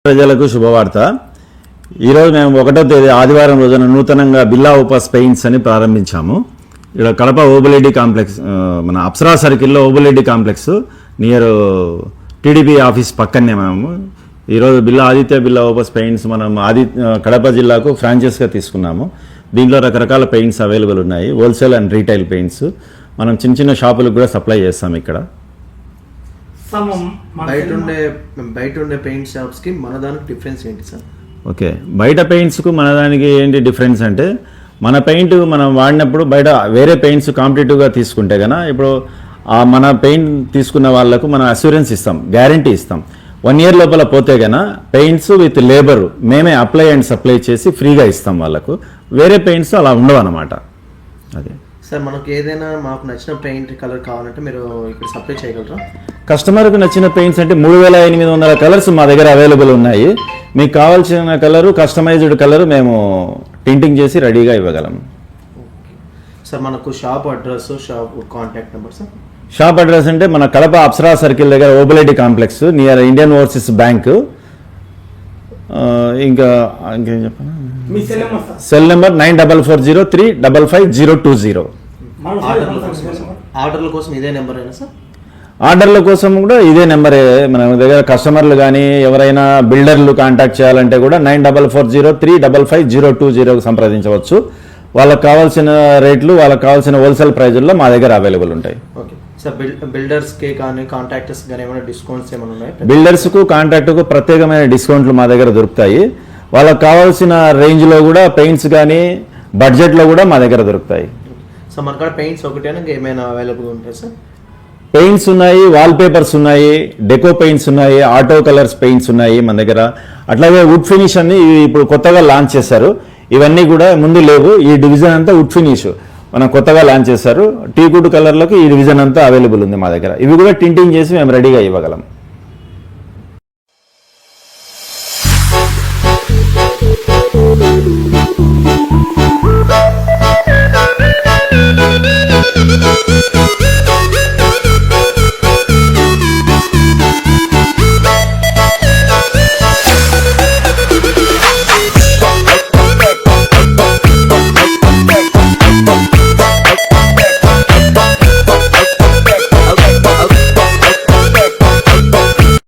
ప్రజలకు శుభవార్త. ఈరోజు మేము 1వ తేదీ ఆదివారం రోజున నూతనంగా బిల్లా ఓపస్ పెయింట్స్ అని ప్రారంభించాము. ఇక్కడ కడప ఓబులెడ్డి కాంప్లెక్స్, మన అప్సరా సర్కిల్లో Obulreddy complex near TDP office పక్కనే మేము ఈరోజు ఆదిత్య బిల్లా ఓపస్ పెయింట్స్ మనం కడప జిల్లాకు ఫ్రాంచైజ్గా తీసుకున్నాము. దీంట్లో రకరకాల పెయింట్స్ అవైలబుల్ ఉన్నాయి, హోల్సేల్ అండ్ రీటైల్ పెయింట్స్. మనం చిన్న చిన్న షాపులకు కూడా సప్లై చేస్తాం. ఇక్కడ బయట ఉండే పెయింట్ షాప్స్ కి మన దానికి డిఫరెన్స్ ఏంటి సార్? ఓకే, బయట పెయింట్స్కు మన దానికి ఏంటి డిఫరెన్స్ అంటే, మన పెయింట్ మనం వాడినప్పుడు బయట వేరే పెయింట్స్ కాంపిటేటివ్గా తీసుకుంటే కనుక ఇప్పుడు మన పెయింట్ తీసుకున్న వాళ్ళకు మనం అష్యూరెన్స్ ఇస్తాం, గ్యారంటీ ఇస్తాం. 1 year లోపల పోతే కనుక పెయింట్స్ విత్ లేబర్ మేమే అప్లై అండ్ సప్లై చేసి ఫ్రీగా ఇస్తాం వాళ్ళకు. వేరే పెయింట్స్ అలా ఉండవు అన్నమాట. అదే సార్, మనకు ఏదైనా మాకు నచ్చిన పెయింట్ కలర్ కావాలంటే మీరు ఇక్కడ సప్లై చేయగలరా? కస్టమర్కు నచ్చిన పెయింట్స్ అంటే 3800 కలర్స్ మా దగ్గర అవైలబుల్ ఉన్నాయి. మీకు కావాల్సిన కలరు, కస్టమైజ్డ్ కలరు మేము టింటింగ్ చేసి రెడీగా ఇవ్వగలం. సార్, మనకు shop address, shop contact number sir? Shop address అంటే మన కడప అప్సరా సర్కిల్ దగ్గర Obuleddy complex near Indian overseas bank. ఇంకేం చెప్పాను, సెల్ నెంబర్ 9440355020. ఆర్డర్ల కోసం ఇదే నెంబర్ అయినా సార్? ఆర్డర్ల కోసం కూడా ఇదే నెంబరే. మన దగ్గర కస్టమర్లు కానీ ఎవరైనా బిల్డర్లు కాంటాక్ట్ చేయాలంటే కూడా 9440355020 సంప్రదించవచ్చు. వాళ్ళకి కావాల్సిన రేట్లు, వాళ్ళకి కావాల్సిన హోల్సేల్ ప్రైజుల్లో మా దగ్గర అవైలబుల్ ఉంటాయి. ఓకే సార్, బిల్డర్స్కి కానీ కాంట్రాక్టర్స్ కానీ ఏమైనా డిస్కౌంట్స్ ఏమైనా ఉన్నాయి? బిల్డర్స్కు కాంట్రాక్టుకు ప్రత్యేకమైన డిస్కౌంట్లు మా దగ్గర దొరుకుతాయి. వాళ్ళకి కావాల్సిన రేంజ్లో కూడా పెయింట్స్ కానీ బడ్జెట్లో కూడా మా దగ్గర దొరుకుతాయి. సో మన కాడ పెయింట్స్ ఒకటేనా, ఏమైనా అవైలబుల్ ఉంటాయి సార్? పెయింట్స్ ఉన్నాయి, వాల్ పేపర్స్ ఉన్నాయి, డెకో పెయింట్స్ ఉన్నాయి, ఆటో కలర్స్ పెయింట్స్ ఉన్నాయి మన దగ్గర. అట్లాగే వుడ్ ఫినిష్ అని ఇప్పుడు కొత్తగా లాంచ్ చేశారు. ఇవన్నీ కూడా ముందు లేవు. ఈ డివిజన్ అంతా వుడ్ ఫినిష్ మనం కొత్తగా లాంచ్ చేశారు. టీ గుడ్ కలర్లకు ఈ డివిజన్ అంతా అవైలబుల్ ఉంది మా దగ్గర. ఇవి కూడా టింటింగ్ చేసి మేము రెడీగా ఇవ్వగలం.